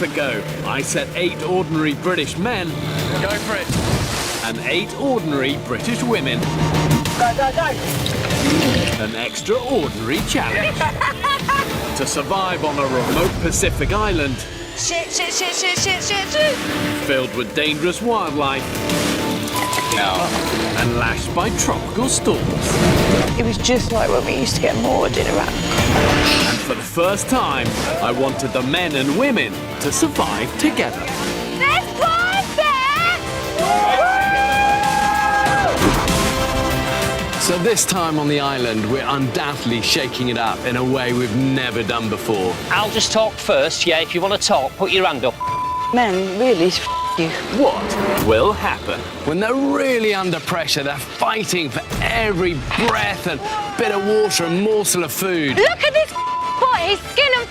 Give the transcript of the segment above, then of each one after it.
ago, I set 8 ordinary British men... Go for it. ...and 8 ordinary British women... Go, go, go! ...an extraordinary challenge. To survive on a remote Pacific island... Shit. ...filled with dangerous wildlife... No. ...and lashed by tropical storms. It was just like when we used to get moored in Iraq. And for the first time, I wanted the men and women to survive together. There's boys there! So this time on the island, we're undoubtedly shaking it up in a way we've never done before. I'll just talk first, yeah? If you want to talk, put your hand up. Men, really, you. What will happen? When they're really under pressure, they're fighting for every breath and bit of water and morsel of food. Look at this boy, his skin and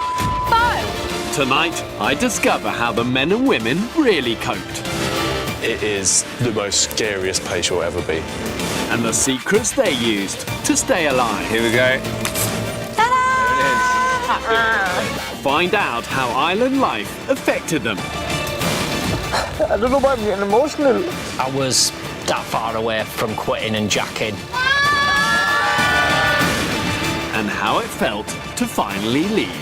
bone. Tonight, I discover how the men and women really coped. It is the most scariest place you'll ever be. And the secrets they used to stay alive. Here we go. Find out how island life affected them. I don't know why I'm getting emotional. I was that far away from quitting and jacking. And how it felt to finally leave.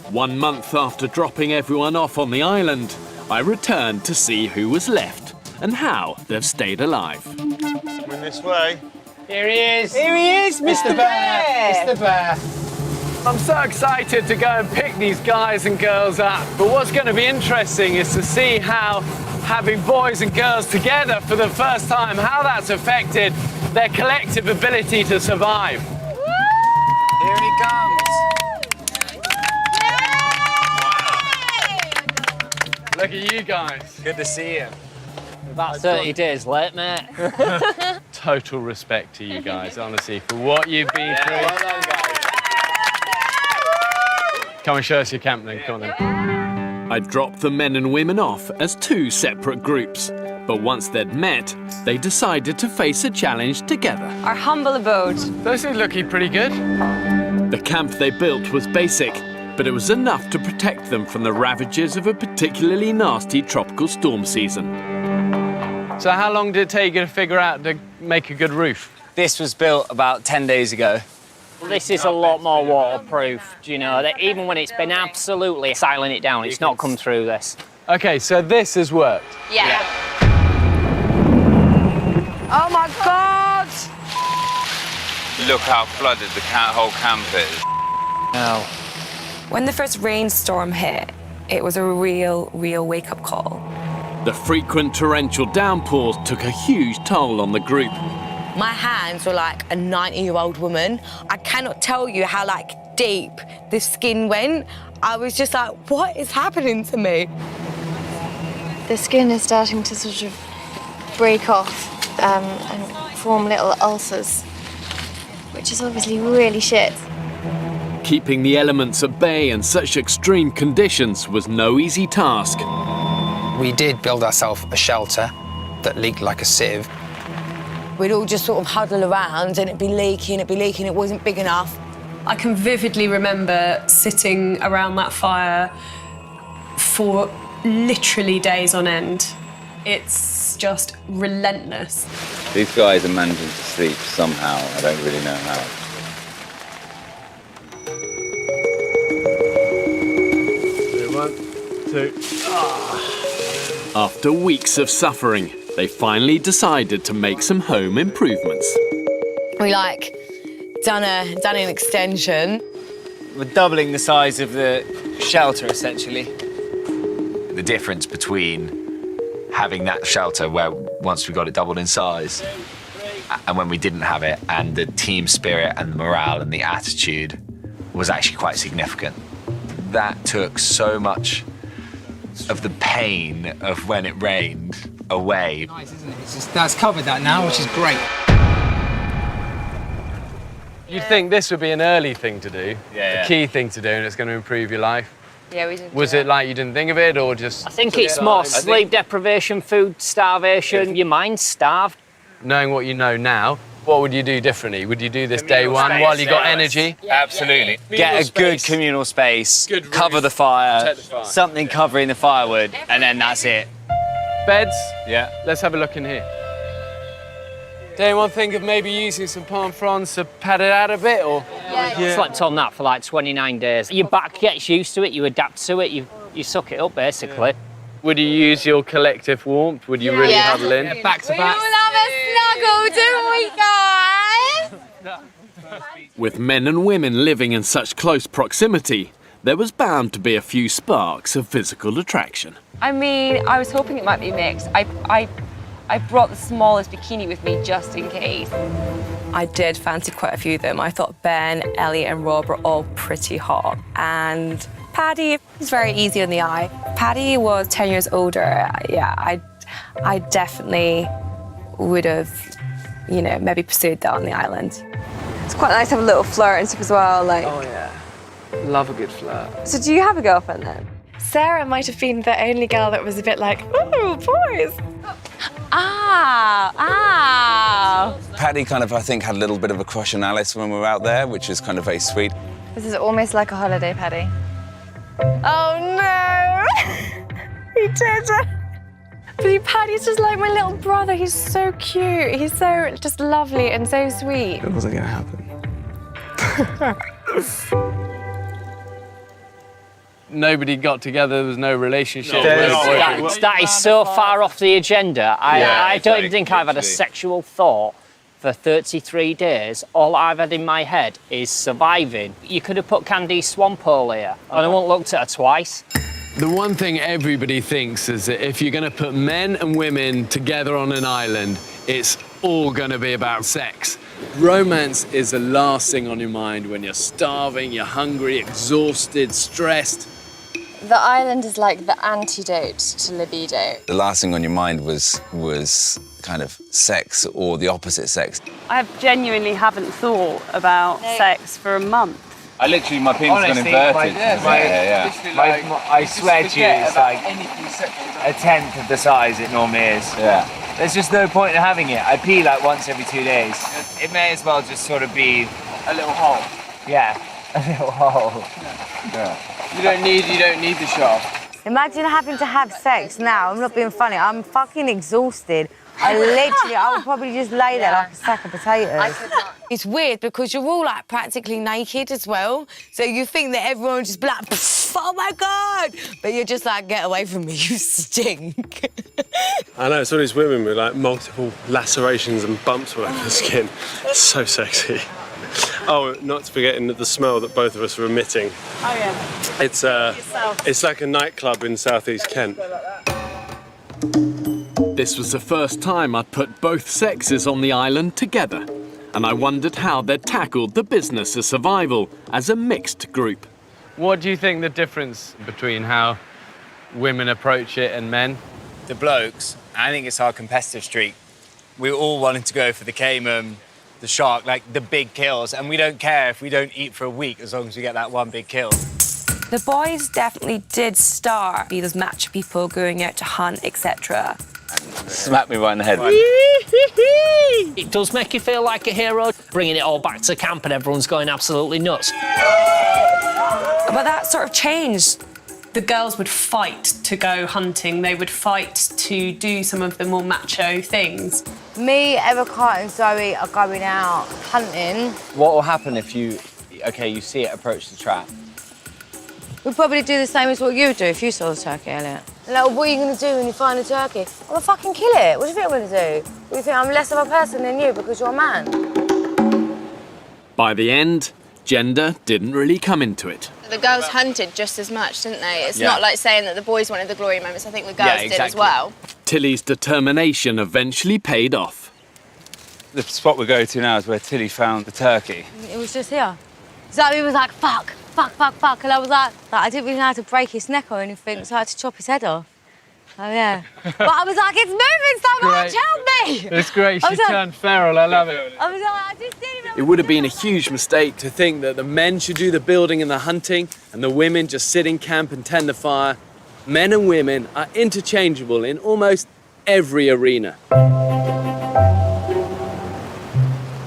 One month after dropping everyone off on the island, I returned to see who was left and how they've stayed alive. Coming this way. Here he is. Here he is, Mr. Bear! Mr. Bear. I'm so excited to go and pick these guys and girls up. But what's going to be interesting is to see how having boys and girls together for the first time, how that's affected their collective ability to survive. Here he comes. Look at you guys. Good to see you. About 30 days late, mate. Total respect to you guys, honestly, for what you've been through. Well done, guys. Come and show us your camp then, come on then. I dropped the men and women off as 2 separate groups, but once they'd met, they decided to face a challenge together. Our humble abode. Those are looking pretty good. The camp they built was basic, but it was enough to protect them from the ravages of a particularly nasty tropical storm season. So how long did it take you to figure out to make a good roof? This was built about 10 days ago. This is a lot more waterproof, do you know? That even when it's been absolutely siling it down, it's not come through this. Okay, so this has worked. Yeah. Oh my God! Look how flooded the whole camp is. No. When the first rainstorm hit, it was a real wake-up call. The frequent torrential downpours took a huge toll on the group. My hands were like a 90-year-old woman. I cannot tell you how deep the skin went. I was just like, what is happening to me? The skin is starting to sort of break off and form little ulcers, which is obviously really shit. Keeping the elements at bay in such extreme conditions was no easy task. We did build ourselves a shelter that leaked like a sieve. We'd all just sort of huddle around and it'd be leaking, it wasn't big enough. I can vividly remember sitting around that fire for literally days on end. It's just relentless. These guys are managing to sleep somehow. I don't really know how. One, two. After weeks of suffering, they finally decided to make some home improvements. We done an extension. We're doubling the size of the shelter, essentially. The difference between having that shelter where once we got it doubled in size and when we didn't have it, and the team spirit and the morale and the attitude was actually quite significant. That took so much of the pain of when it rained away. Nice, isn't it? That's covered that now, which is great. You'd think this would be an early thing to do, Yeah. a key thing to do, and it's going to improve your life. Yeah, we didn't. Was it like you didn't think of it, or just? I think it's more sleep deprivation, food starvation. Your mind's starved. Knowing what you know now, what would you do differently? Would you do this day one while you got energy? Absolutely. Get a good communal space, cover the fire, something covering the firewood, and then that's it. Beds? Yeah. Let's have a look in here. Did anyone think of maybe using some palm fronds to pad it out a bit, or? Yeah. Slept on that for like 29 days. Your back gets used to it, you adapt to it, you suck it up, basically. Would you use your collective warmth? Would you really huddle in? Yeah, back to We back. all have a snuggle, don't we, guys? With men and women living in such close proximity, there was bound to be a few sparks of physical attraction. I mean, I was hoping it might be mixed. I brought the smallest bikini with me just in case. I did fancy quite a few of them. I thought Ben, Ellie and Rob were all pretty hot. And Paddy was very easy on the eye. Paddy was 10 years older. Yeah, I definitely would have, you know, maybe pursued that on the island. It's quite nice to have a little flirt and stuff as well. Like. Oh yeah, love a good flirt. So do you have a girlfriend then? Sarah might have been the only girl that was a bit like, ooh, boys. Paddy kind of, I think, had a little bit of a crush on Alice when we were out there, which is kind of very sweet. This is almost like a holiday, Paddy. Oh no! He did it. But Paddy's just like my little brother. He's so cute. He's so just lovely and so sweet. It wasn't going to happen. Nobody got together, there was no relationship. That is so far off the agenda. I don't even think I've had a sexual thought for 33 days. All I've had in my head is surviving. You could have put Candice Swampole here, and I won't looked at her twice. The one thing everybody thinks is that if you're going to put men and women together on an island, it's all going to be about sex. Romance is the last thing on your mind when you're starving, you're hungry, exhausted, stressed. The island is like the antidote to libido. The last thing on your mind was kind of sex or the opposite sex. I genuinely haven't thought about sex for a month. I literally, my penis got inverted. I swear to you, it's like a tenth of the size it normally is. Yeah. There's just no point in having it. I pee like once every 2 days. It may as well just sort of be A little hole. yeah, a little hole. Yeah. You don't need the shaft. Imagine having to have sex now. I'm not being funny. I'm fucking exhausted. I would probably just lay there like a sack of potatoes. It's weird because you're all like practically naked as well. So you think that everyone just be like, oh my God. But you're just like, get away from me, you stink. I know, it's all these women with like multiple lacerations and bumps all over the skin. It's so sexy. Oh, not forgetting the smell that both of us are emitting. Oh yeah. It's like a nightclub in southeast Kent. This was the first time I'd put both sexes on the island together, and I wondered how they'd tackled the business of survival as a mixed group. What do you think the difference between how women approach it and men? The blokes, I think it's our competitive streak. We all wanted to go for the caiman, the shark, like the big kills, and we don't care if we don't eat for a week as long as we get that one big kill. The boys definitely did start be those macho people going out to hunt, etc. Smack me right in the head. It does make you feel like a hero, bringing it all back to camp and everyone's going absolutely nuts. But that sort of changed. The girls would fight to go hunting. They would fight to do some of the more macho things. Me, Evercart and Zoe are going out hunting. What will happen if you see it approach the trap? We'd probably do the same as what you would do if you saw the turkey, Elliot. Like, what are you going to do when you find a turkey? I'm going to fucking kill it. What do you think I'm going to do? Do you think I'm less of a person than you because you're a man? By the end, gender didn't really come into it. The girls hunted just as much, didn't they? It's not like saying that the boys wanted the glory moments. I think the girls did as well. Tilly's determination eventually paid off. The spot we go to now is where Tilly found the turkey. It was just here. Zoe was like, fuck, fuck, fuck, fuck. And I was like, I didn't really know how to break his neck or anything, so I had to chop his head off. Oh, yeah. But I was like, it's moving so much, help me! It's great, I she was like- turned feral, I love it. I was like, I just didn't even... It would have been a huge mistake to think that the men should do the building and the hunting and the women just sit in camp and tend the fire. Men and women are interchangeable in almost every arena.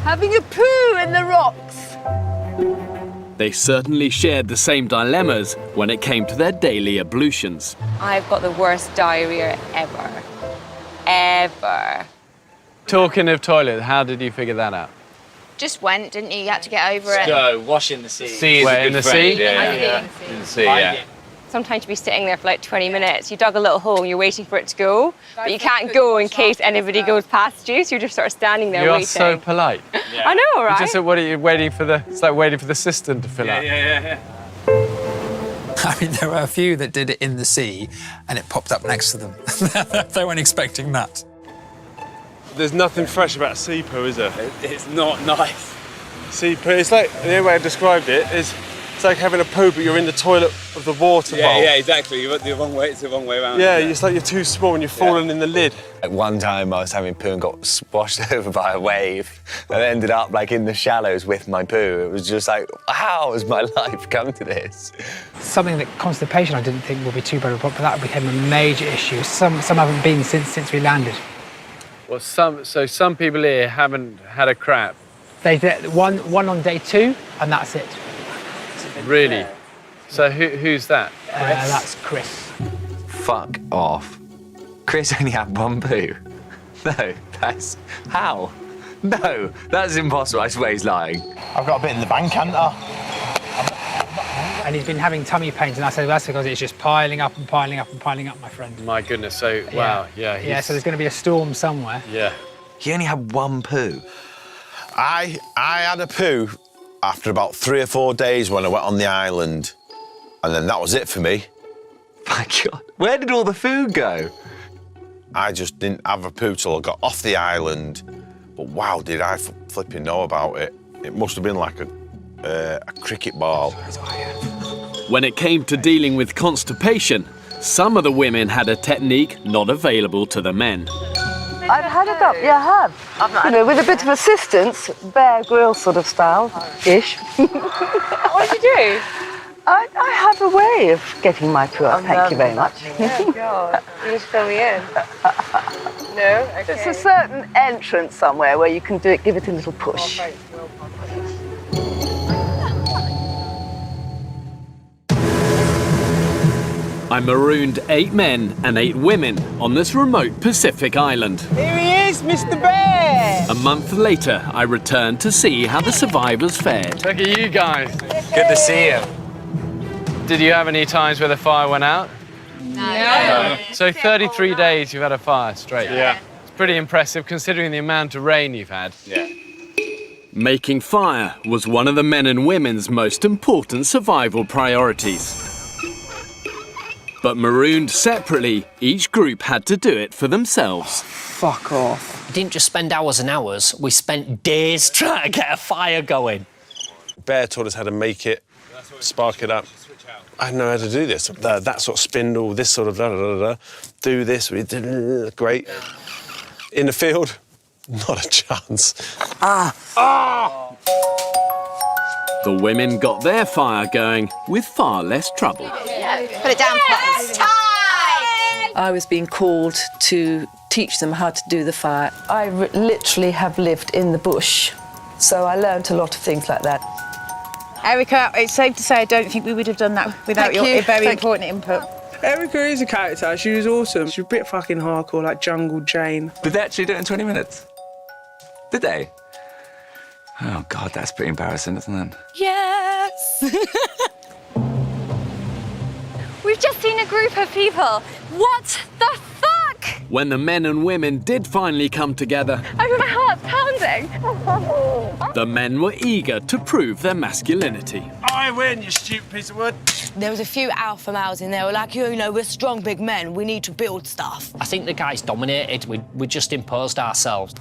Having a poo in the rocks. They certainly shared the same dilemmas when it came to their daily ablutions. I've got the worst diarrhea ever. Ever. Talking of toilet, how did you figure that out? Just went, didn't you? You had to get over it. Go, wash in the sea. Sea is a good friend. Yeah. In the sea, yeah. Sometimes you'd be sitting there for like 20 minutes. You dug a little hole and you're waiting for it to go, but you can't go in case anybody goes past you, so you're just sort of standing there You are waiting. so polite. I know, right? Just what are you waiting for it's like waiting for the cistern to fill up. I mean, there were a few that did it in the sea and it popped up next to them. They weren't expecting that. There's nothing fresh about sea poo, is there? It's not nice. Sea poo, it's like, the only way I described it is, it's like having a poo, but you're in the toilet of the water bowl. Yeah, exactly. You're the wrong way. It's the wrong way around. Yeah, it's like you're too small and you're falling in the lid. Like one time I was having poo and got washed over by a wave and ended up like in the shallows with my poo. It was just like, how has my life come to this? Something that constipation I didn't think would be too bad, but that became a major issue. Some haven't been since we landed. Well, some people here haven't had a crap. They did one on day 2 and that's it. Really? So who's that? That's Chris. Fuck off. Chris only had one poo. No, that's... How? No, that's impossible. I swear he's lying. I've got a bit in the bank, haven't I? And he's been having tummy pains, and I said, well, that's because it's just piling up and piling up and piling up, my friend. My goodness, so, wow, yeah. So there's going to be a storm somewhere. Yeah. He only had one poo. I had a poo after about 3 or 4 days when I went on the island, and then that was it for me. My God, where did all the food go? I just didn't have a poo till I got off the island, but wow, did I flipping know about it. It must have been like a cricket ball. When it came to dealing with constipation, some of the women had a technique not available to the men. I've had a go. Yeah, I have. You know, with a bit of assistance, Bear Grylls sort of style-ish. What did you do? I have a way of getting my poo up. Thank you very much. Oh, God. You just fill me in. No? Okay. There's a certain entrance somewhere where you can do it, give it a little push. I marooned 8 men and 8 women on this remote Pacific island. Here he is, Mr. Bear! A month later, I returned to see how the survivors fared. Look at you guys. Good to see you. Did you have any times where the fire went out? No. So 33 days you've had a fire straight? Yeah. It's pretty impressive considering the amount of rain you've had. Yeah. Making fire was one of the men and women's most important survival priorities. But marooned separately, each group had to do it for themselves. Fuck off. We didn't just spend hours and hours, we spent days trying to get a fire going. Bear taught us how to make it, spark it up. I didn't know how to do this. That sort of spindle, this sort of da-da-da-da. Do this, we did great. In the field, not a chance. The women got their fire going with far less trouble. Put it down, please. I was being called to teach them how to do the fire. I literally have lived in the bush, so I learnt a lot of things like that. Erica, it's safe to say I don't think we would have done that without your very important input. Erica is a character. She was awesome. She was a bit fucking hardcore, like Jungle Jane. Did they actually do it in 20 minutes? Did they? Oh, God, that's pretty embarrassing, isn't it? Yes! We've just seen a group of people. What the fuck? When the men and women did finally come together, I mean, my heart's pounding. the men were eager to prove their masculinity. I win, you stupid piece of wood. There was a few alpha males in there who were like, you know, we're strong big men, we need to build stuff. I think the guys dominated, we just imposed ourselves.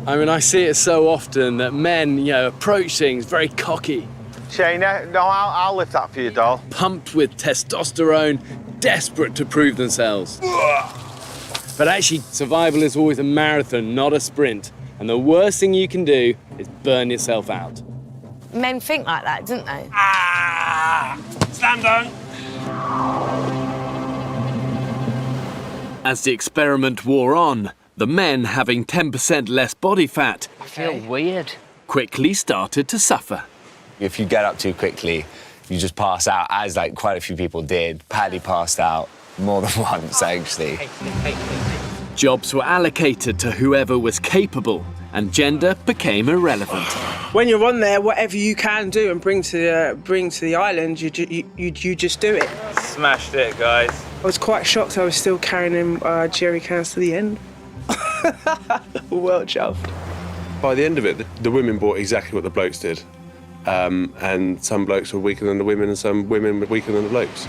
I mean, I see it so often that men, you know, approach things very cocky. Shane, no, I'll lift that for you, doll. Pumped with testosterone, desperate to prove themselves. But actually, survival is always a marathon, not a sprint. And the worst thing you can do is burn yourself out. Men think like that, don't they? Slam dunk. As the experiment wore on, the men having 10% less body fat I feel weird. quickly started to suffer. If you get up too quickly, you just pass out, as like quite a few people did. Paddy passed out more than once, actually. Jobs were allocated to whoever was capable, and gender became irrelevant. When you're on there, whatever you can do and bring to the island, you just do it. Smashed it, guys. I was quite shocked. I was still carrying them jerry cans to the end. Well chuffed. By the end of it, the women bought exactly what the blokes did. And some blokes were weaker than the women and some women were weaker than the blokes.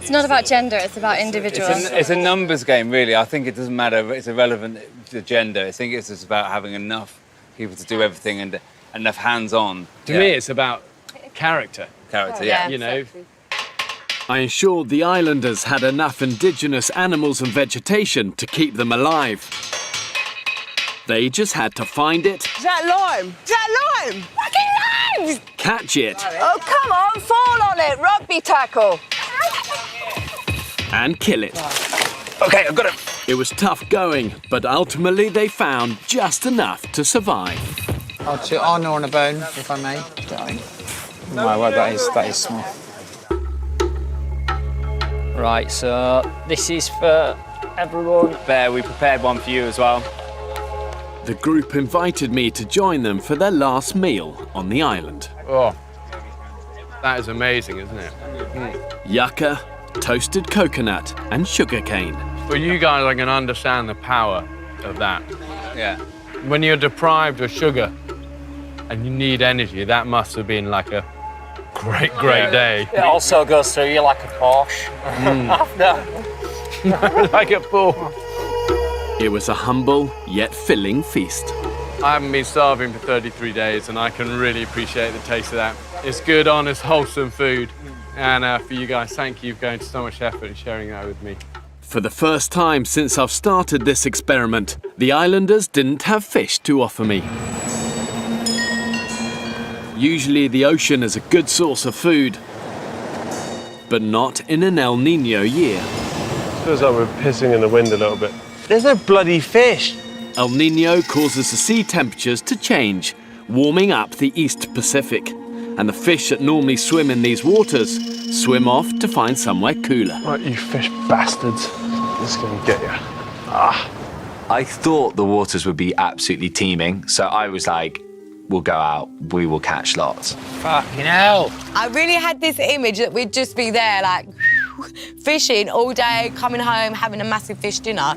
It's not about gender, it's about individuals. It's a numbers game, really. I think it doesn't matter. It's irrelevant to gender. I think it's just about having enough people to do everything and enough hands-on. To me, it's about character. Character, yeah. You know. I ensured the islanders had enough indigenous animals and vegetation to keep them alive. They just had to find it, Is that lime? Is that lime? Fucking limes! catch it, Oh, come on, fall on it, rugby tackle. and kill it. OK, I've got it. It was tough going, but ultimately they found just enough to survive. I'll gnaw on a bone, if I may. My word, that is small. Right, so this is for everyone. Bear, we prepared one for you as well. The group invited me to join them for their last meal on the island. Oh, that is amazing, isn't it? Yucca, toasted coconut, and sugarcane. Well, you guys are going to understand the power of that. Yeah. When you're deprived of sugar and you need energy, that must have been like a great day. It also goes through you like a Porsche. Like a ball. It was a humble yet filling feast. I haven't been starving for 33 days and I can really appreciate the taste of that. It's good, honest, wholesome food. And for you guys, thank you for going to so much effort and sharing that with me. For the first time since I've started this experiment, the islanders didn't have fish to offer me. Usually the ocean is a good source of food, but not in an El Nino year. Feels like we're pissing in the wind a little bit. There's no bloody fish. El Nino causes the sea temperatures to change, warming up the East Pacific. And the fish that normally swim in these waters swim off to find somewhere cooler. Right, you fish bastards. This is going to get you. I thought the waters would be absolutely teeming, so I was like, we'll go out, we will catch lots. Fucking hell. I really had this image that we'd just be there, like, fishing all day, coming home, having a massive fish dinner.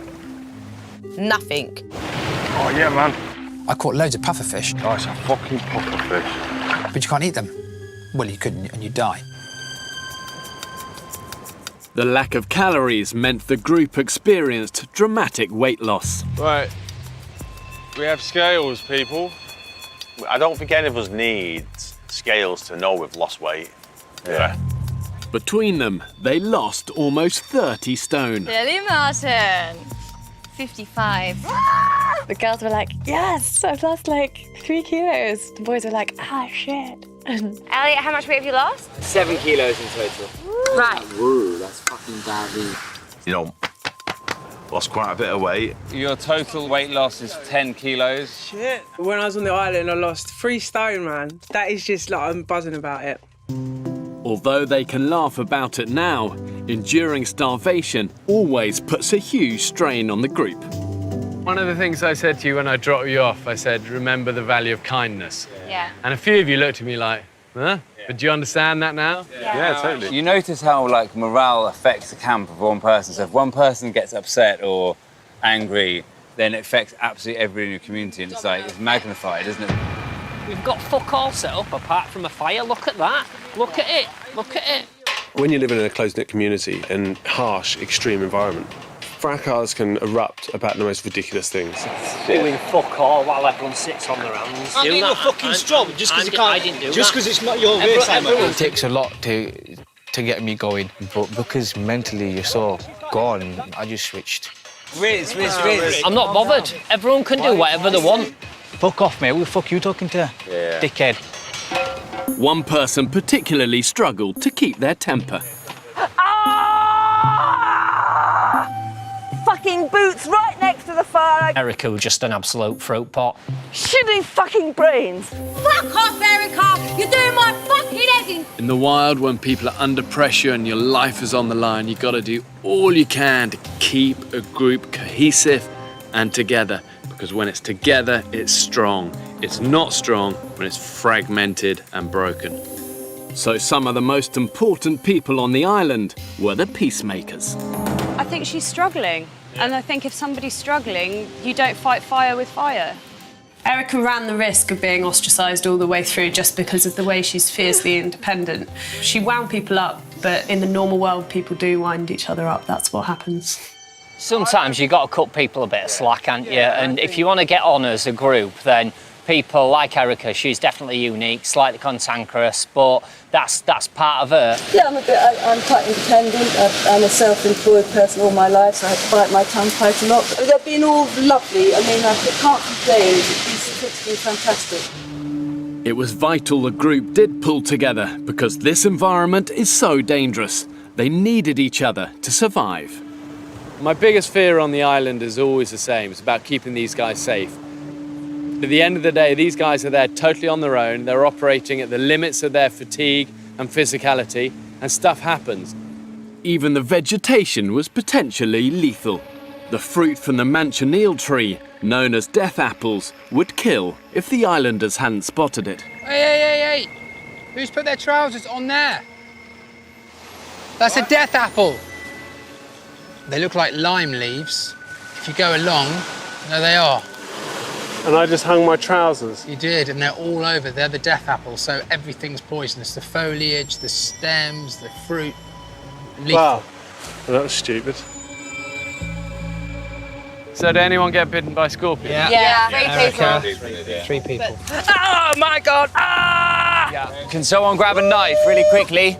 Nothing. Oh, yeah, man. I caught loads of pufferfish. Oh, it's a fucking pufferfish. But you can't eat them. Well, you could, and you'd die. The lack of calories meant the group experienced dramatic weight loss. Right. We have scales, people. I don't think any of us need scales to know we've lost weight. Yeah. Between them, they lost almost 30 stone. Billy Martin, 55. The girls were like, yes, I've lost like 3 kilos. The boys were like, ah, shit. Elliot, how much weight have you lost? 7 kilos in total. Right. Woo, that's fucking daddy. You know, lost quite a bit of weight. Your total weight loss is 10 kilos. Shit. When I was on the island, I lost 3 stone, man. That is just like, I'm buzzing about it. Although they can laugh about it now, enduring starvation always puts a huge strain on the group. One of the things I said to you when I dropped you off, I said, remember the value of kindness. Yeah. And a few of you looked at me like, huh? But do you understand that now? Yeah, totally. You notice how like morale affects the camp of one person. So if one person gets upset or angry, then it affects absolutely everyone in your community, and it's like it's magnified, isn't it? We've got fuck all set up apart from a fire. Look at that. Look at it. Look at it. When you live in a close-knit community and harsh, extreme environment, fracas can erupt about the most ridiculous things. Doing fuck all while everyone sits on their hands. I'm being fucking strong just because you can't. I didn't do just that. because it's not your race. Everyone It takes a lot to to get me going. But because mentally you're so gone, I just switched. Riz. I'm not bothered. Everyone can do whatever they want. Fuck off, mate. Who the fuck are you talking to? Yeah. Dickhead. One person particularly struggled to keep their temper. Fucking boots right next to the fire. Erica was just an absolute throat pot. Shitty fucking brains. Fuck off, Erica! You're doing my fucking head in. In the wild, when people are under pressure and your life is on the line, you've got to do all you can to keep a group cohesive and together. Because when it's together, it's strong. It's not strong when it's fragmented and broken. So some of the most important people on the island were the peacemakers. I think she's struggling. And I think if somebody's struggling, you don't fight fire with fire. Erica ran the risk of being ostracised all the way through just because of the way she's fiercely independent. She wound people up, but in the normal world, people do wind each other up. That's what happens. Sometimes you've got to cut people a bit of slack, haven't you? And if you want to get on as a group, then people like Erica, she's definitely unique, slightly cantankerous, but that's part of her. Yeah, I'm quite independent. I'm a self-employed person all my life, so I have to bite my tongue quite a lot. They've been all lovely. I mean, I can't complain. These trips have been fantastic. It was vital the group did pull together because this environment is so dangerous. They needed each other to survive. My biggest fear on the island is always the same. It's about keeping these guys safe. At the end of the day, these guys are there totally on their own. They're operating at the limits of their fatigue and physicality, and stuff happens. Even the vegetation was potentially lethal. The fruit from the manchineel tree, known as death apples, would kill if the islanders hadn't spotted it. Hey! Who's put their trousers on there? That's a death apple. They look like lime leaves. If you go along, there they are. And I just hung my trousers. You did, and they're all over. They're the death apples, so everything's poisonous. The foliage, the stems, the fruit. Lethal. Wow, well, that was stupid. So did anyone get bitten by scorpions? Yeah. 3 people. 3 people. Oh my God! Ah! Yeah. Can someone grab a knife really quickly?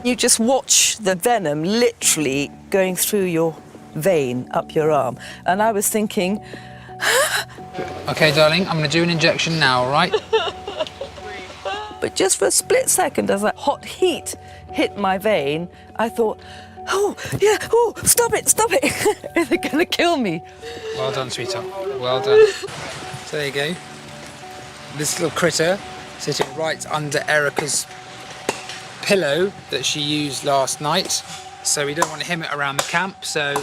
You just watch the venom literally going through your vein up your arm. And I was thinking... OK, darling, I'm going to do an injection now, all right? But just for a split second, as that hot heat hit my vein, I thought, oh, stop it. They're going to kill me. Well done, sweetheart. Well done. So there you go. This little critter sitting right under Erica's pillow that she used last night. So we don't want to hem it around the camp, so...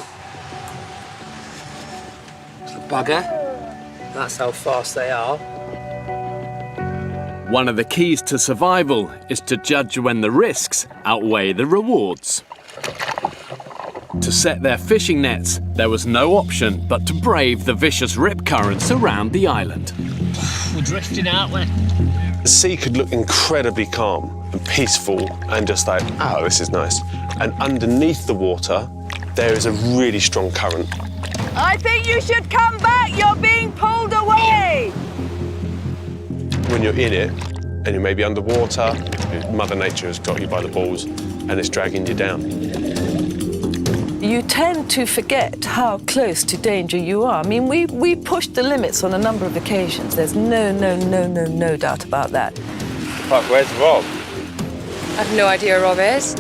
Bugger. That's how fast they are. One of the keys to survival is to judge when the risks outweigh the rewards. To set their fishing nets, there was no option but to brave the vicious rip currents around the island. We're drifting, aren't we? The sea could look incredibly calm and peaceful and just like, oh, this is nice. And underneath the water, there is a really strong current. I think you should come back. You're being pulled away. When you're in it and you may be underwater, Mother Nature has got you by the balls and it's dragging you down. You tend to forget how close to danger you are. I mean, we pushed the limits on a number of occasions. There's no doubt about that. Fuck, where's Rob? I have no idea where Rob is.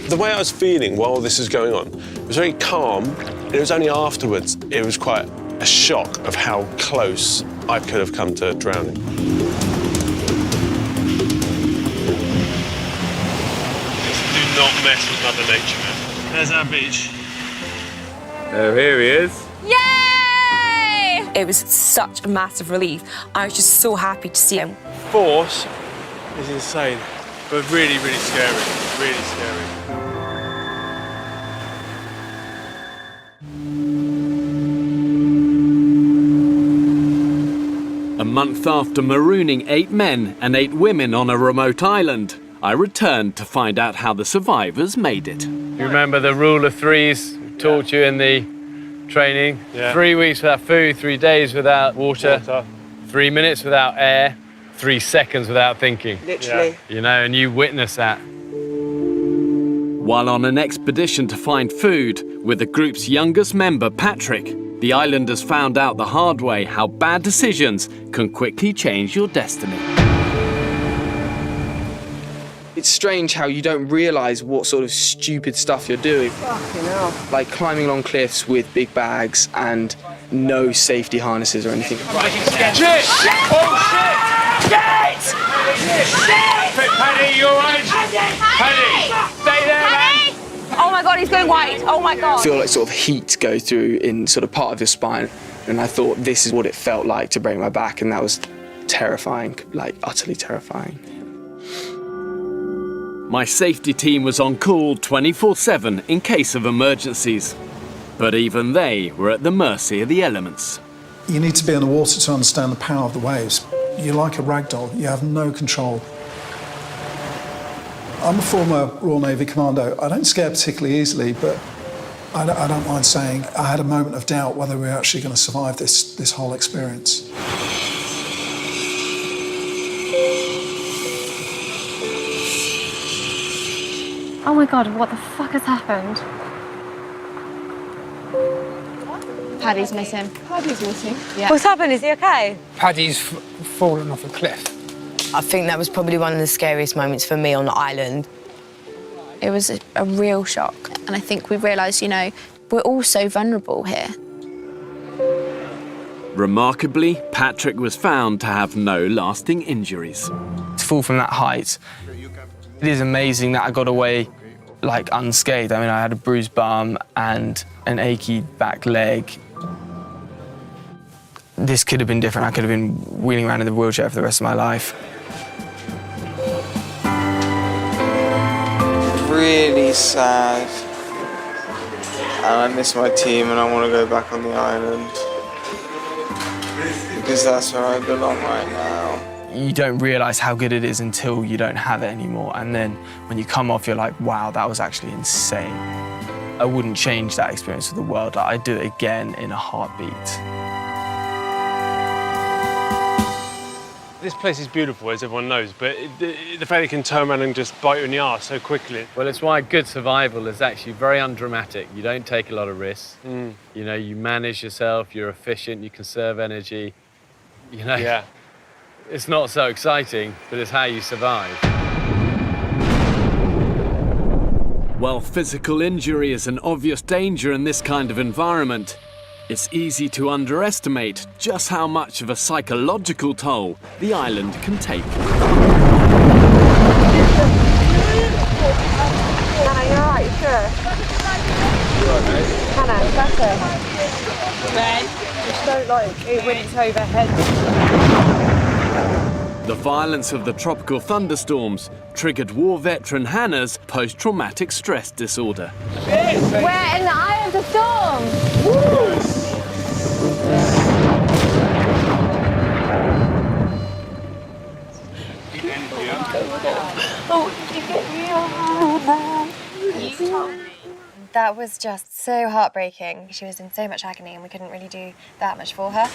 The way I was feeling while this was going on, it was very calm. And it was only afterwards, it was quite a shock of how close I could have come to drowning. Do not mess with Mother Nature, man. There's our beach. Oh, here he is. Yay! It was such a massive relief. I was just so happy to see him. Force is insane, but really, really scary. Really scary. A month after marooning 8 men and 8 women on a remote island, I returned to find out how the survivors made it. You remember the rule of threes we taught you in the training? Yeah. 3 weeks without food, 3 days without water, 3 minutes without air, 3 seconds without thinking. Literally. You know, and you witness that. While on an expedition to find food with the group's youngest member, Patrick, the islanders found out the hard way how bad decisions can quickly change your destiny. It's strange how you don't realise what sort of stupid stuff you're doing. Fucking hell. Like climbing along cliffs with big bags and no safety harnesses or anything. Shit! Oh, shit! Shit! Paddy, you all right? Paddy! Stay there, man! Oh my God, he's going white. Oh my God. I feel like sort of heat go through in sort of part of your spine. And I thought this is what it felt like to break my back. And that was terrifying, like utterly terrifying. My safety team was on call 24/7 in case of emergencies. But even they were at the mercy of the elements. You need to be in the water to understand the power of the waves. You're like a rag doll, you have no control. I'm a former Royal Navy commando. I don't scare particularly easily, but I don't mind saying I had a moment of doubt whether we were actually going to survive this whole experience. Oh my God, what the fuck has happened? Paddy's missing. Paddy's missing. Yeah. What's happened? Is he okay? Paddy's fallen off a cliff. I think that was probably one of the scariest moments for me on the island. It was a real shock. And I think we realised, you know, we're all so vulnerable here. Remarkably, Patrick was found to have no lasting injuries. To fall from that height, it is amazing that I got away like unscathed. I mean, I had a bruised bum and an achy back leg. This could have been different. I could have been wheeling around in the wheelchair for the rest of my life. Really sad. And I miss my team and I want to go back on the island. Because that's where I belong right now. You don't realise how good it is until you don't have it anymore. And then when you come off, you're like, wow, that was actually insane. I wouldn't change that experience for the world. I'd do it again in a heartbeat. This place is beautiful, as everyone knows, but the fact it can turn around and just bite you in the arse so quickly. Well, it's why good survival is actually very undramatic. You don't take a lot of risks. You know, you manage yourself, you're efficient, you conserve energy. You know, yeah. It's not so exciting, but it's how you survive. While physical injury is an obvious danger in this kind of environment, it's easy to underestimate just how much of a psychological toll the island can take. Hannah, you're right, you sure? Hannah, better. Ben, just don't like it when it's overhead. The violence of the tropical thunderstorms triggered war veteran Hannah's post-traumatic stress disorder. We're in the eye of the storm. That was just so heartbreaking. She was in so much agony and we couldn't really do that much for her.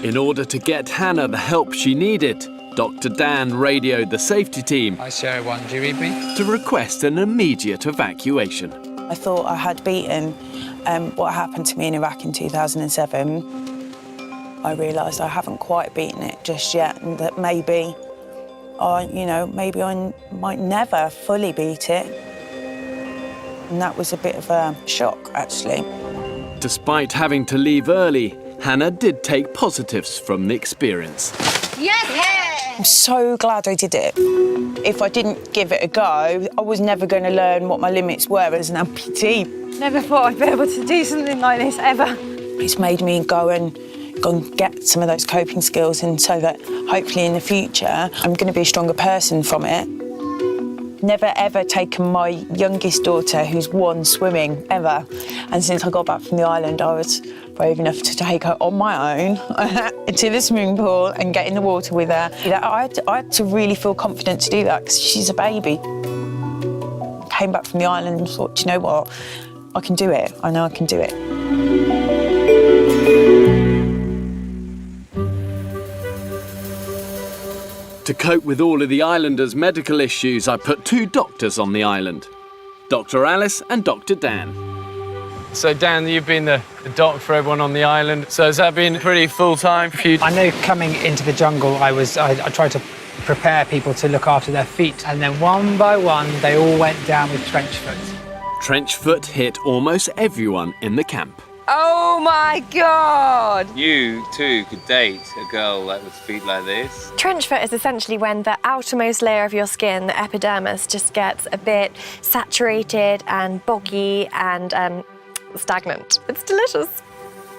In order to get Hannah the help she needed, Dr. Dan radioed the safety team Hi, Sarah 1, do you read me? to request an immediate evacuation. I thought I had beaten what happened to me in Iraq in 2007. I realised I haven't quite beaten it just yet, and that maybe I might never fully beat it. And that was a bit of a shock, actually. Despite having to leave early, Hannah did take positives from the experience. Yes! I'm so glad I did it. If I didn't give it a go, I was never going to learn what my limits were as an amputee. Never thought I'd be able to do something like this, ever. It's made me go and get some of those coping skills, and so that hopefully in the future I'm going to be a stronger person from it. Never ever taken my youngest daughter, who's 1, swimming, ever. And since I got back from the island, I was brave enough to take her on my own to the swimming pool and get in the water with her. I had to really feel confident to do that because she's a baby. Came back from the island and thought, do you know what? I can do it. I know I can do it. To cope with all of the islanders' medical issues, I put 2 doctors on the island, Dr. Alice and Dr. Dan. So Dan, you've been the doc for everyone on the island. So has that been pretty full-time for you? I know coming into the jungle, I tried to prepare people to look after their feet, and then one by one, they all went down with trench foot. Trench foot hit almost everyone in the camp. Oh my God! You, too, could date a girl with feet like this. Trench foot is essentially when the outermost layer of your skin, the epidermis, just gets a bit saturated and boggy and stagnant. It's delicious.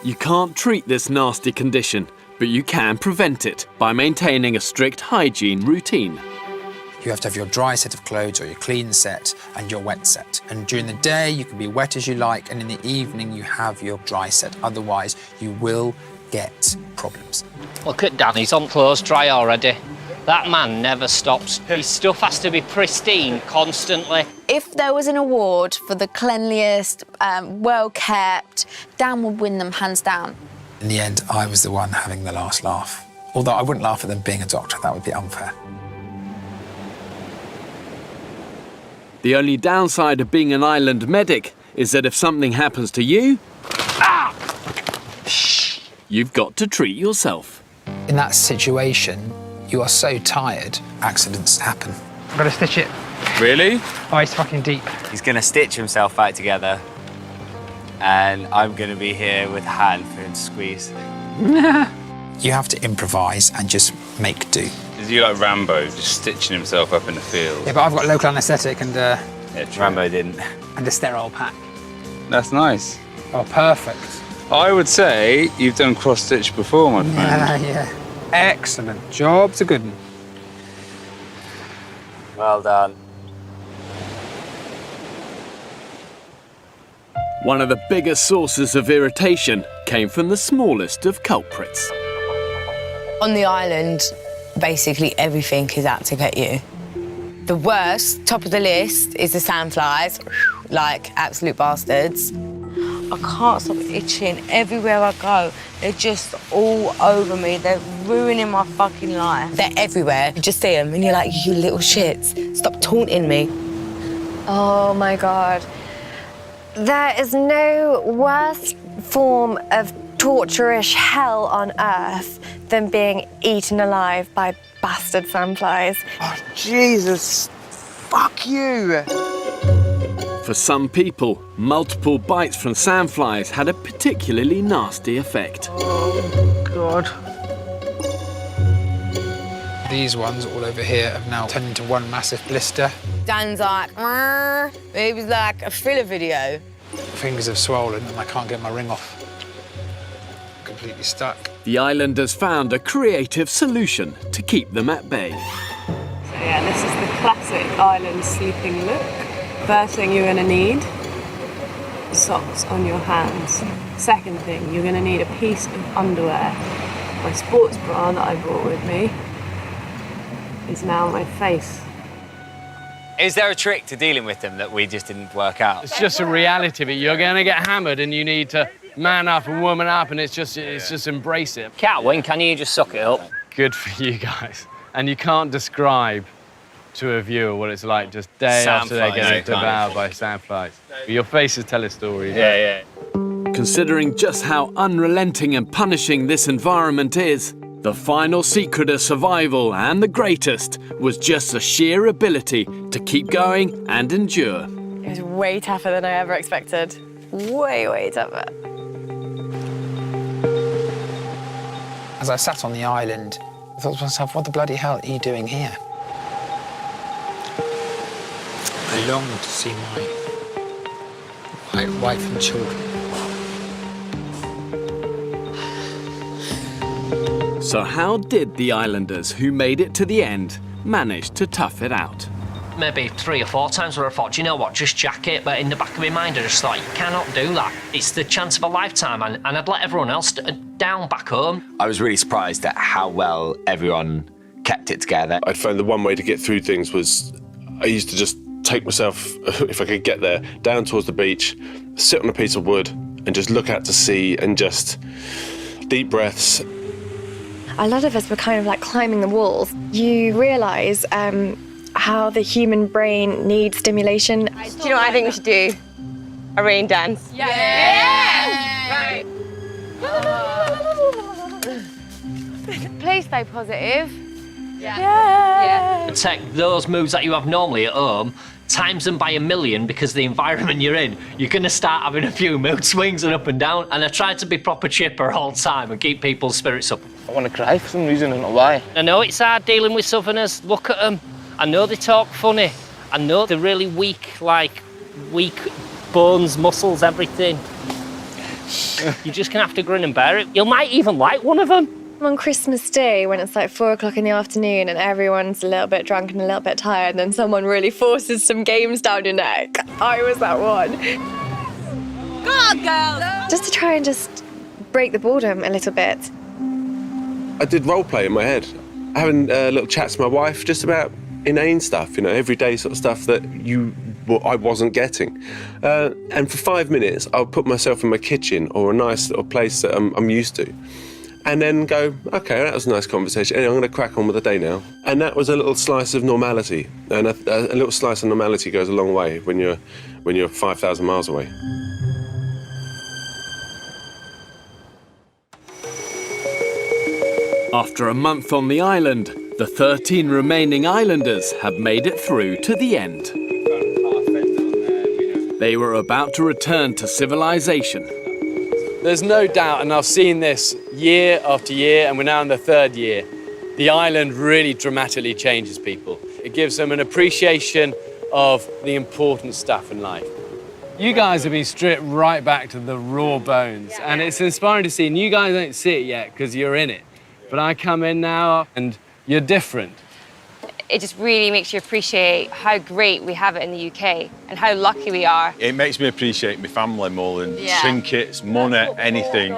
You can't treat this nasty condition, but you can prevent it by maintaining a strict hygiene routine. You have to have your dry set of clothes or your clean set and your wet set. And during the day, you can be wet as you like, and in the evening, you have your dry set. Otherwise, you will get problems. Look at Dan, he's on clothes dry already. That man never stops. His stuff has to be pristine constantly. If there was an award for the cleanliest, well-kept, Dan would win them hands down. In the end, I was the one having the last laugh. Although I wouldn't laugh at them being a doctor, that would be unfair. The only downside of being an island medic is that if something happens to you, you've got to treat yourself. In that situation, you are so tired, accidents happen. I've got to stitch it. Really? Oh, it's fucking deep. He's going to stitch himself back together, and I'm going to be here with a hand for him to squeeze. You have to improvise and just make do. Is he like Rambo, just stitching himself up in the field? Yeah, but I've got local anaesthetic and Rambo didn't. And a sterile pack. That's nice. Oh, perfect. I would say you've done cross-stitch before, my friend. Yeah. Excellent. Job's a good one. Well done. One of the biggest sources of irritation came from the smallest of culprits. On the island, basically everything is out to get you. The worst, top of the list, is the sandflies, like absolute bastards. I can't stop itching everywhere I go. They're just all over me. They're ruining my fucking life. They're everywhere. You just see them and you're like, you little shits, stop taunting me. Oh my God. There is no worse form of torturous hell on earth than being eaten alive by bastard sandflies. Oh, Jesus. Fuck you. For some people, multiple bites from sandflies had a particularly nasty effect. Oh, God. These ones all over here have now turned into one massive blister. Dan's like, it was like a thriller video. Fingers have swollen and I can't get my ring off. Completely stuck. The islanders found a creative solution to keep them at bay. So yeah, this is the classic island sleeping look. First thing you're gonna need, socks on your hands. Second thing, you're gonna need a piece of underwear. My sports bra that I brought with me is now on my face. Is there a trick to dealing with them that we just didn't work out? It's just a reality of it. You're going to get hammered and you need to man up and woman up, and it's just embrace it. Catwin, can you just suck it up? Good for you guys. And you can't describe to a viewer what it's like just day after day getting devoured by sandflies. But your faces tell a story. Yeah. Considering just how unrelenting and punishing this environment is, the final secret of survival, and the greatest, was just the sheer ability to keep going and endure. It was way tougher than I ever expected. Way, way tougher. As I sat on the island, I thought to myself, what the bloody hell are you doing here? I longed to see my wife and children. So how did the islanders who made it to the end manage to tough it out? Maybe 3 or 4 times where I thought, do you know what, just jack it. But in the back of my mind, I just thought, you cannot do that. It's the chance of a lifetime, and I'd let everyone else down back home. I was really surprised at how well everyone kept it together. I found the one way to get through things was I used to just take myself, if I could get there, down towards the beach, sit on a piece of wood and just look out to sea and just deep breaths. a lot of us were kind of like climbing the walls. You realise how the human brain needs stimulation. Do you know what I think we should do? A rain dance. Right. Please stay positive. Take those moves that you have normally at home, times them by 1,000,000 because of the environment you're in. You're going to start having a few mood swings and up and down. And I tried to be proper chipper all the time and keep people's spirits up. I want to cry for some reason, I don't know why. I know it's hard dealing with Southerners. Look at them. I know they talk funny. I know they're really weak, like weak bones, muscles, everything. You're just going to have to grin and bear it. You might even like one of them. On Christmas Day, when it's like 4 o'clock in the afternoon and everyone's a little bit drunk and a little bit tired, and then someone really forces some games down your neck. I was that one. Go on, girls! Just to try and just break the boredom a little bit. I did role play in my head, having little chats with my wife just about inane stuff, you know, everyday sort of stuff that I wasn't getting. And for 5 minutes, I'll put myself in my kitchen or a nice little place that I'm used to. And then go, OK, that was a nice conversation. Anyway, I'm going to crack on with the day now. And that was a little slice of normality. And a little slice of normality goes a long way when you're 5,000 miles away. After a month on the island, the 13 remaining islanders have made it through to the end. They were about to return to civilization. There's no doubt, and I've seen this year after year, and we're now in the 3rd year, the island really dramatically changes people. It gives them an appreciation of the important stuff in life. You guys have been stripped right back to the raw bones, and it's inspiring to see, and you guys don't see it yet because you're in it. But I come in now, and you're different. It just really makes you appreciate how great we have it in the UK and how lucky we are. It makes me appreciate my family more than trinkets, money, anything.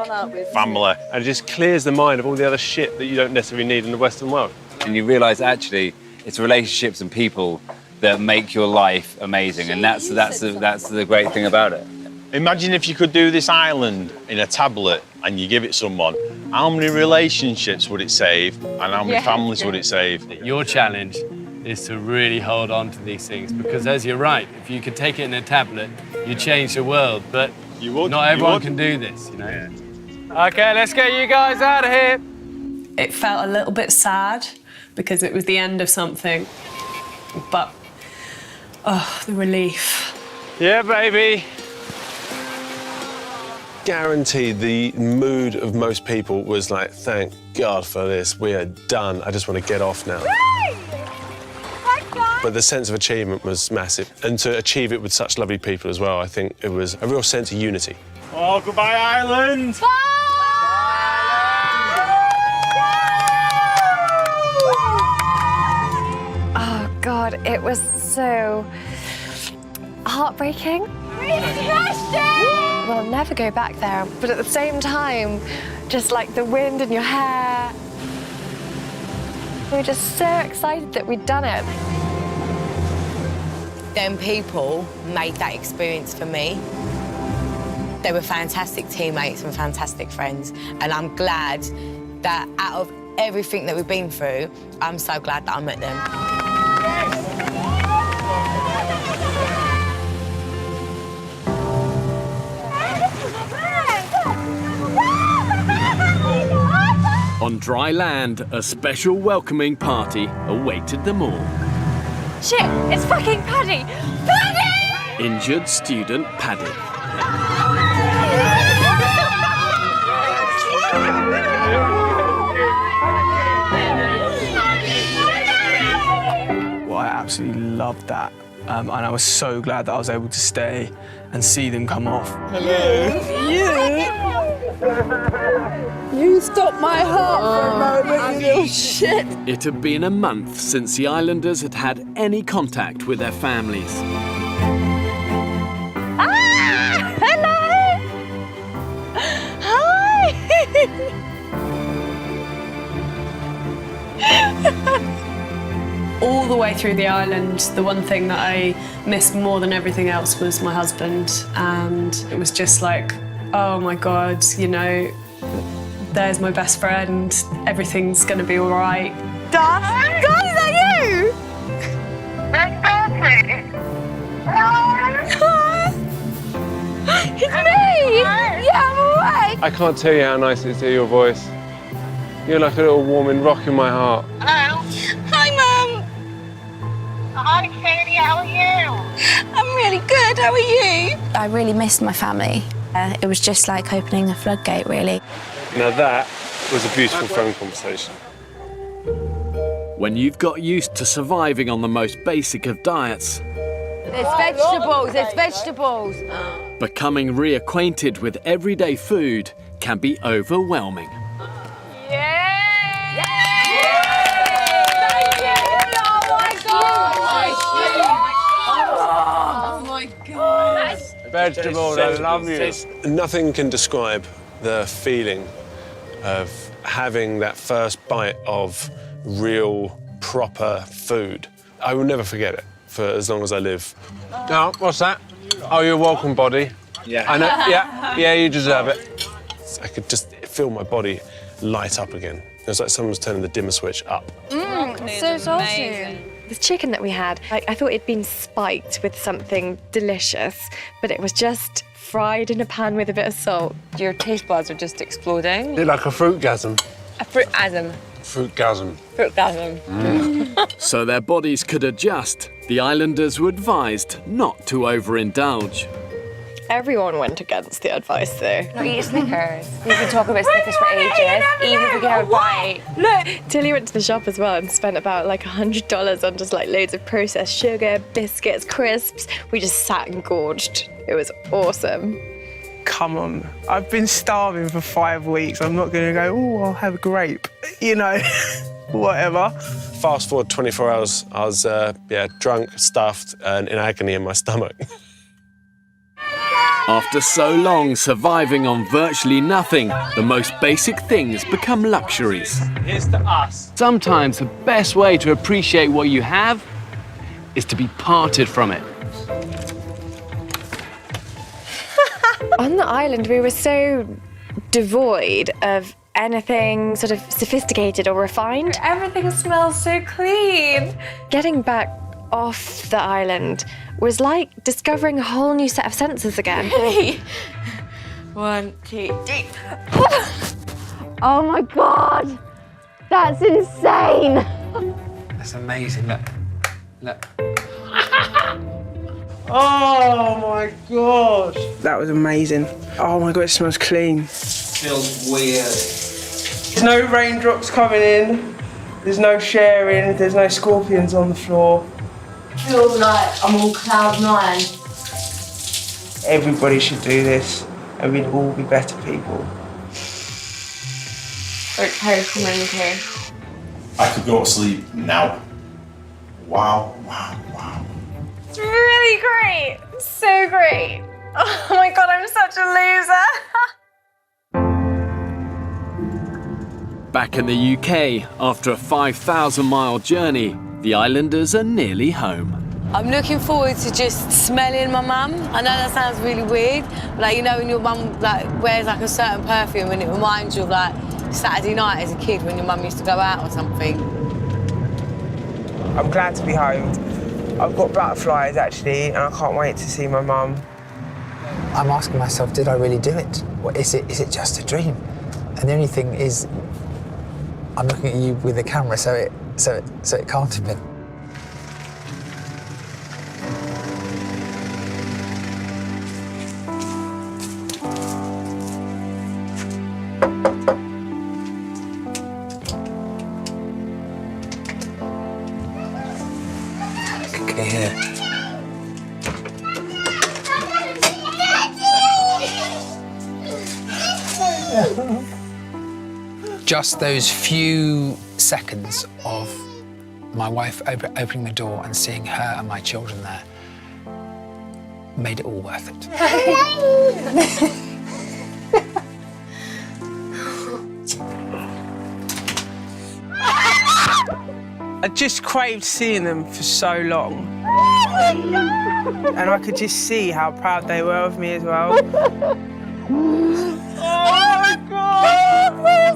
Family. And it just clears the mind of all the other shit that you don't necessarily need in the Western world. And you realise actually it's relationships and people that make your life amazing, and that's the great thing about it. Imagine if you could do this island in a tablet and you give it someone. How many relationships would it save and how many families would it save? Your challenge is to really hold on to these things because, as you're right, if you could take it in a tablet, you change the world. But not everyone can do this, you know? Yeah. OK, let's get you guys out of here. It felt a little bit sad because it was the end of something, but, oh, the relief. Yeah, baby. Guaranteed the mood of most people was like, thank God for this, we are done, I just want to get off now. But the sense of achievement was massive, and to achieve it with such lovely people as well, I think it was a real sense of unity. Oh, goodbye, Ireland! Bye! Oh, God, it was so heartbreaking. Well, I'll never go back there, but at the same time, just like the wind in your hair. We were just so excited that we'd done it. Them people made that experience for me. They were fantastic teammates and fantastic friends, and I'm glad that out of everything that we've been through, I'm so glad that I met them. On dry land, a special welcoming party awaited them all. Shit, it's fucking Paddy! Paddy! Injured student Paddy. Well, I absolutely loved that. And I was so glad that I was able to stay and see them come off. Hello. You stopped my heart for a moment, you little shit. It had been a month since the islanders had had any contact with their families. Ah! Hello! Hi! All the way through the island, the one thing that I missed more than everything else was my husband. And it was just like, oh my God, you know, there's my best friend, everything's gonna be all right. Dad? God, is that you? It's me! Yeah, I'm awake! I can't tell you how nice it is to hear your voice. You're like a little warming rock in my heart. Hello. Hi, Mum. Hi, Katie, how are you? I'm really good, how are you? I really missed my family. It was just like opening a floodgate, really. Now that was a beautiful phone conversation. When you've got used to surviving on the most basic of diets, There's vegetables. becoming reacquainted with everyday food can be overwhelming. Oh my God. Vegetables, I love you. Nothing can describe the feeling of having that first bite of real, proper food. I will never forget it for as long as I live. No, what's that? Oh, you're welcome, body. Yeah. I know. Yeah, you deserve it. I could just feel my body light up again. It was like someone was turning the dimmer switch up. So saucy. The chicken that we had, I thought it'd been spiked with something delicious, but it was just fried in a pan with a bit of salt. Your taste buds are just exploding. You're like a fruitgasm. A fruitasm. Fruitgasm. Fruitgasm. So their bodies could adjust, the islanders were advised not to overindulge. Everyone went against the advice, though. No, eat Snickers. We can talk about Snickers for ages, even if we can have a bite. Look, Tilly went to the shop as well and spent about like $100 on just like loads of processed sugar, biscuits, crisps. We just sat and gorged. It was awesome. Come on, I've been starving for 5 weeks. I'm not going to go, oh, I'll have a grape, you know, whatever. Fast forward 24 hours, I was drunk, stuffed, and in agony in my stomach. After so long surviving on virtually nothing, the most basic things become luxuries. Here's to us. Sometimes the best way to appreciate what you have is to be parted from it. On the island, we were so devoid of anything sort of sophisticated or refined. Everything smells so clean. Getting back off the island was like discovering a whole new set of senses again. 1, 2, 3. Oh my God, that's insane. That's amazing, look. Oh my gosh. That was amazing. Oh my God, it smells clean. Feels weird. There's no raindrops coming in. There's no sharing. There's no scorpions on the floor. Feels like I'm on cloud 9. Everybody should do this and we'd all be better people. Okay, community. I could go to sleep now. Wow. It's really great. So great. Oh my God, I'm such a loser. Back in the UK, after a 5,000-mile journey, the islanders are nearly home. I'm looking forward to just smelling my mum. I know that sounds really weird, but like, you know, when your mum like wears like a certain perfume and it reminds you of like Saturday night as a kid when your mum used to go out or something. I'm glad to be home. I've got butterflies actually, and I can't wait to see my mum. I'm asking myself, did I really do it? Or is it just a dream? And the only thing is, I'm looking at you with the camera, so it can't have been. Okay, here. Just those few seconds of my wife opening the door and seeing her and my children there made it all worth it. I just craved seeing them for so long. And I could just see how proud they were of me as well. Oh my God!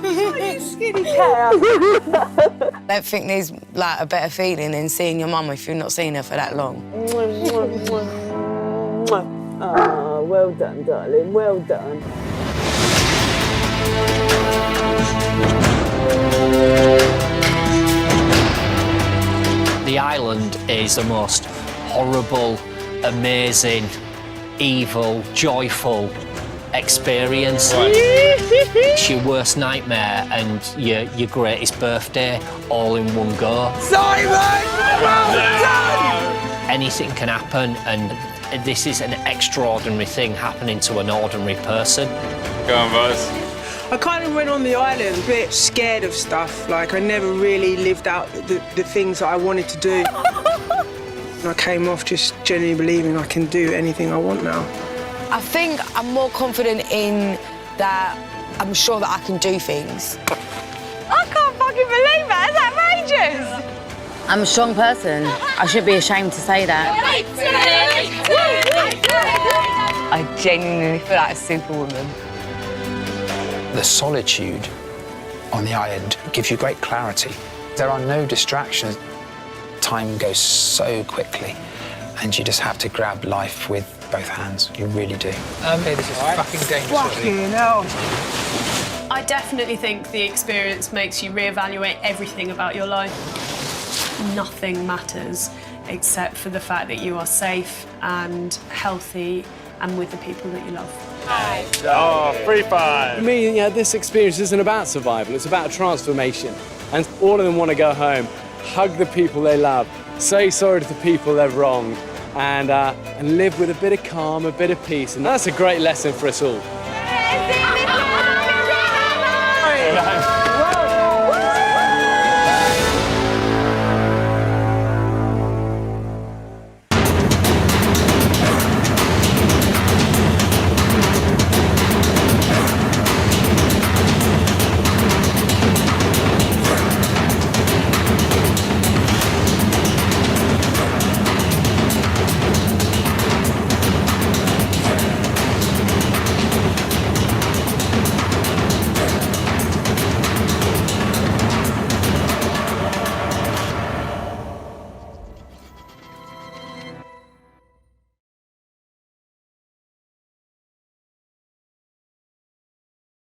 You skinny cat. I don't think there's like a better feeling than seeing your mum if you've not seen her for that long. Oh, well done, darling, well done. The island is the most horrible, amazing, evil, joyful experience. It's your worst nightmare and your greatest birthday all in one go. Simon! Well done! Anything can happen, and this is an extraordinary thing happening to an ordinary person. Go on, boys. I kind of went on the island a bit scared of stuff. Like, I never really lived out the things that I wanted to do. And I came off just genuinely believing I can do anything I want now. I think I'm more confident in that I'm sure that I can do things. I can't fucking believe that. That's outrageous. I'm a strong person. I shouldn't be ashamed to say that. I genuinely feel like a superwoman. The solitude on the island gives you great clarity. There are no distractions. Time goes so quickly, and you just have to grab life with both hands. You really do. Okay, this is fucking dangerous. Fucking hell. I definitely think the experience makes you reevaluate everything about your life. Nothing matters except for the fact that you are safe and healthy and with the people that you love. Oh, free five. For me, this experience isn't about survival, it's about transformation. And all of them want to go home, hug the people they love, say sorry to the people they've wronged, and live with a bit of calm, a bit of peace. And that's a great lesson for us all.